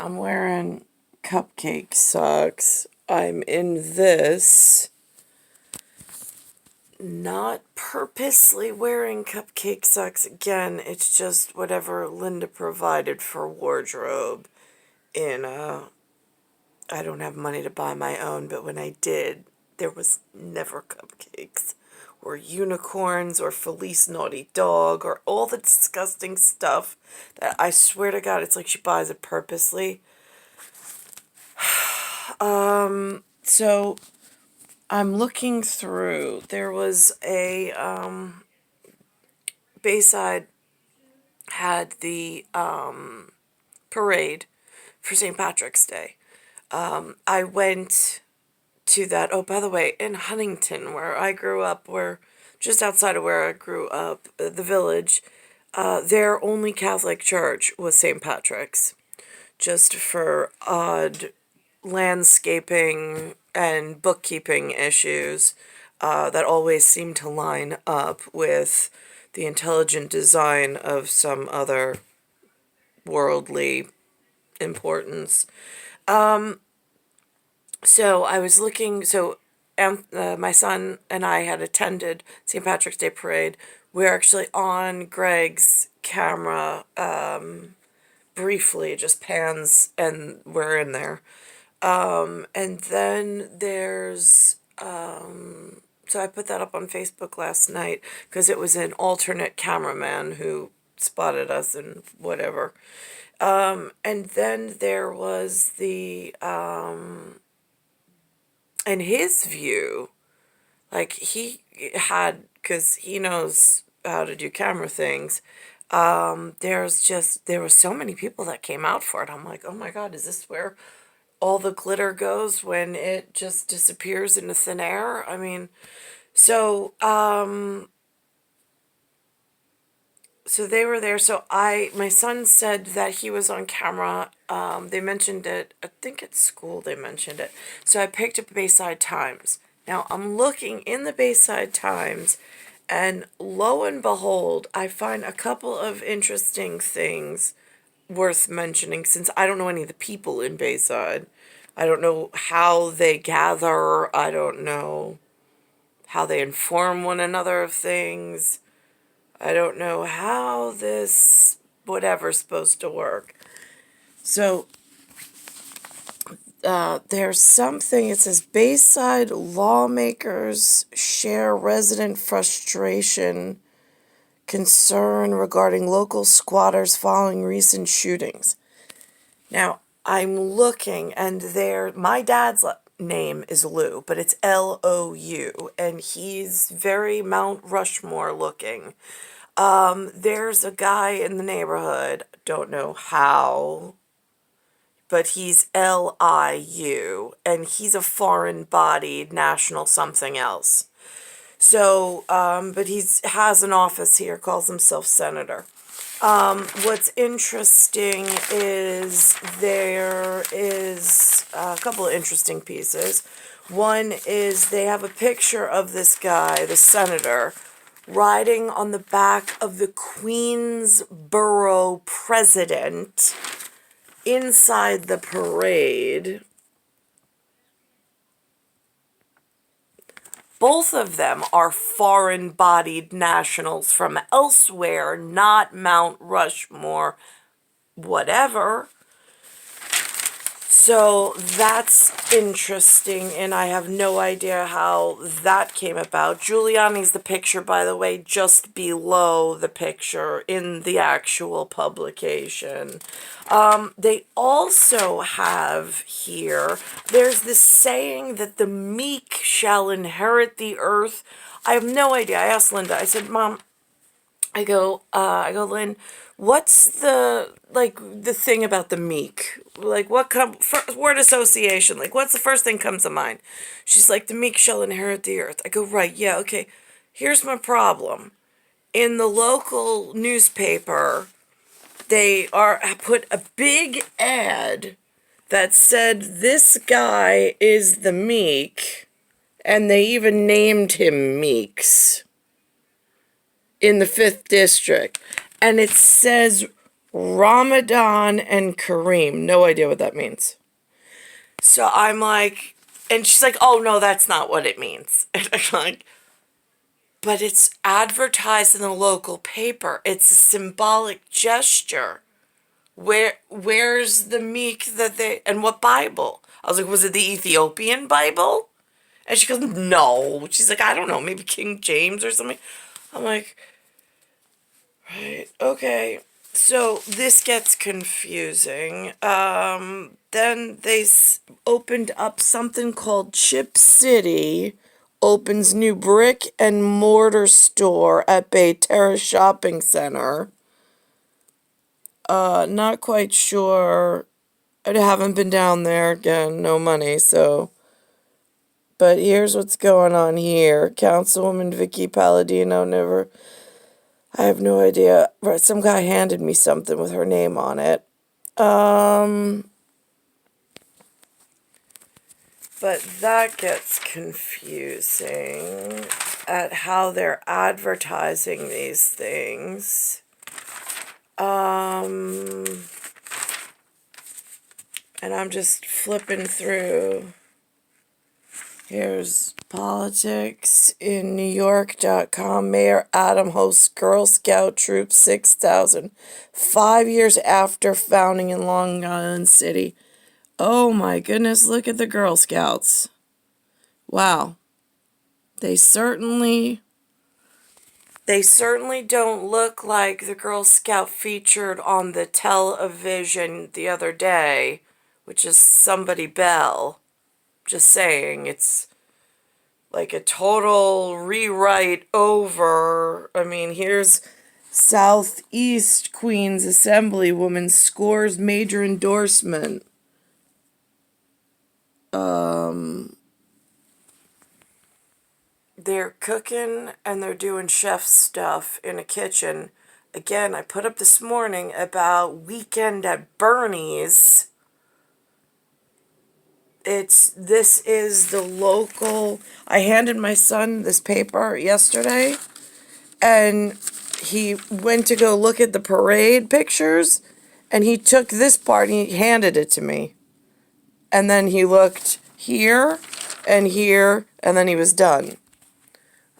I'm wearing cupcake socks. I'm in this. Not purposely wearing cupcake socks again. It's just whatever Linda provided for wardrobe. In I don't have money to buy my own, but when I did, there was never cupcakes or unicorns or Felice Naughty Dog or all the disgusting stuff that I swear to God, it's like she buys it purposely. So I'm looking through. There was a Bayside had the parade for St. Patrick's Day. I went to that. Oh, by the way, in Huntington, where I grew up, where just outside of where I grew up, the village, their only Catholic church was St. Patrick's, just for odd landscaping and bookkeeping issues that always seem to line up with the intelligent design of some other worldly importance. So I was looking, my son and I had attended St. Patrick's Day Parade. We're actually on Greg's camera, briefly, just pans, and we're in there. And then there's, so I put that up on Facebook last night because it was an alternate cameraman who spotted us and whatever. And then there was and his view, like he had, because he knows how to do camera things, there were so many people that came out for it. I'm like, oh my God, is this where all the glitter goes when it just disappears into thin air? I mean, so, so they were there. So my son said that he was on camera. They mentioned it, I think at school they mentioned it. So I picked up Bayside Times. Now I'm looking in the Bayside Times, and lo and behold, I find a couple of interesting things worth mentioning, since I don't know any of the people in Bayside. I don't know how they gather. I don't know how they inform one another of things. I don't know how this whatever's supposed to work. So there's something, it says Bayside lawmakers share resident frustration, concern regarding local squatters following recent shootings. Now, I'm looking, and my dad's name is Lou, but it's Lou, and he's very Mount Rushmore looking. There's a guy in the neighborhood, don't know how, but he's Liu, and he's a foreign-bodied national something else. So, but has an office here, calls himself senator. What's interesting is there is a couple of interesting pieces. One is they have a picture of this guy, the senator, riding on the back of the Queensborough president inside the parade. Both of them are foreign-bodied nationals from elsewhere, not Mount Rushmore, whatever. So that's interesting, and I have no idea how that came about. Giuliani's the picture, by the way, just below the picture in the actual publication. They also have here, there's this saying that the meek shall inherit the earth. I have no idea. I asked Linda, I said, Mom, I go, Lynn, what's the thing about the meek? Like, word association, like, what's the first thing comes to mind? She's like, the meek shall inherit the earth. I go, right, yeah, okay. Here's my problem. In the local newspaper, they put a big ad that said, this guy is the meek, and they even named him Meeks in the 5th district, and it says Ramadan and Kareem. No idea what that means. So I'm like, and she's like, oh no, that's not what it means. And I'm like, but it's advertised in the local paper. It's a symbolic gesture. Where's the meek that they, and what Bible? I was like, was it the Ethiopian Bible? And she goes, no. She's like, I don't know, maybe King James or something. I'm like, right, okay. So this gets confusing. Then they opened up something called Chip City, opens new brick and mortar store at Bay Terrace Shopping Center. Not quite sure. I haven't been down there. Again, no money, so. But here's what's going on here. Councilwoman Vicky Palladino never. I have no idea. Right, some guy handed me something with her name on it. But that gets confusing at how they're advertising these things. And I'm just flipping through. Here's politics in NewYork.com. Mayor Adam hosts Girl Scout Troop 6,000. 5 years after founding in Long Island City. Oh my goodness, look at the Girl Scouts. Wow. They certainly don't look like the Girl Scout featured on the television the other day, which is Somebody Bell. Just saying, it's like a total rewrite over. I mean, here's Southeast Queens Assemblywoman scores major endorsement. They're cooking and they're doing chef stuff in a kitchen. Again, I put up this morning about Weekend at Bernie's. This is the local. I handed my son this paper yesterday, and he went to go look at the parade pictures, and he took this part and he handed it to me. And then he looked here, and then he was done.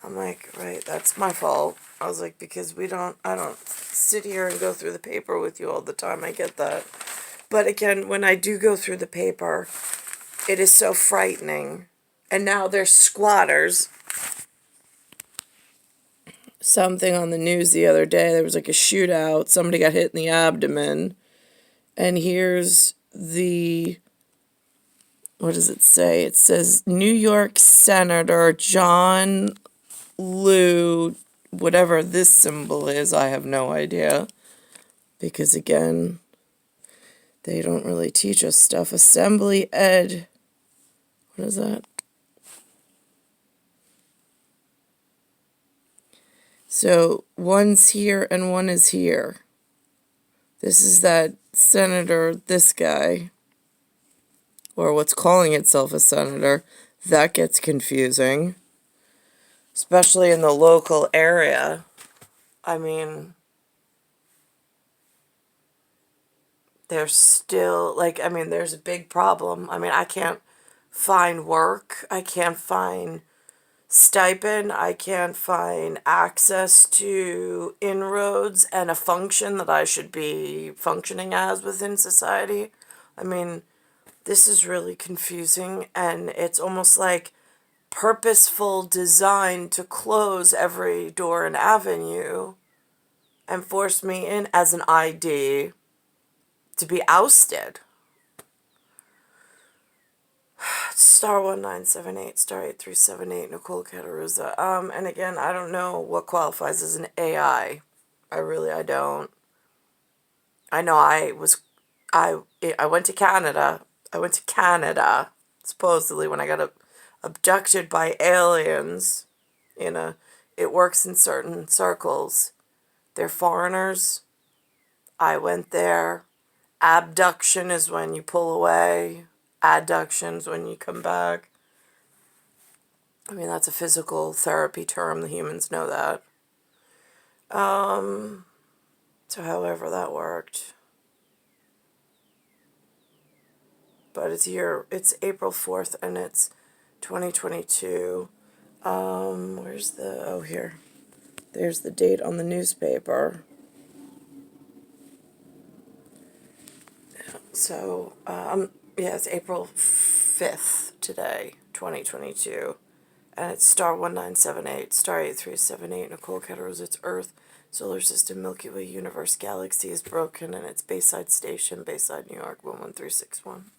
I'm like, right, that's my fault. I was like, because I don't sit here and go through the paper with you all the time. I get that. But again, when I do go through the paper, it is so frightening. And now there's squatters. Something on the news the other day, there was like a shootout. Somebody got hit in the abdomen. And here's what does it say? It says New York Senator John Liu, whatever this symbol is, I have no idea. Because again, they don't really teach us stuff. Assembly Ed. What is that? So one's here and one is here. This is that senator, this guy. Or what's calling itself a senator. That gets confusing. Especially in the local area. I mean, there's still, there's a big problem. I mean, I can't find work. I can't find stipend. I can't find access to inroads and a function that I should be functioning as within society. I mean, this is really confusing, and it's almost like purposeful design to close every door and avenue and force me in as an ID to be ousted. Star 1978, star 8378, Nicole Cattaruzza. And again, I don't know what qualifies as an AI. I don't. I know I went to Canada. Supposedly, when I got abducted by aliens. It works in certain circles. They're foreigners. I went there. Abduction is when you pull away. Adduction is when you come back. I mean, that's a physical therapy term. The humans know that. So however that worked. but it's here. It's April 4th, and it's 2022. Where's the, oh, here. There's the date on the newspaper. So, yeah, it's April 5th today, 2022. And it's star 1978, star 8378, Nicole, Cattaruzza, it's Earth, Solar System, Milky Way, Universe, Galaxy is broken, and it's Bayside Station, Bayside, New York, 11361.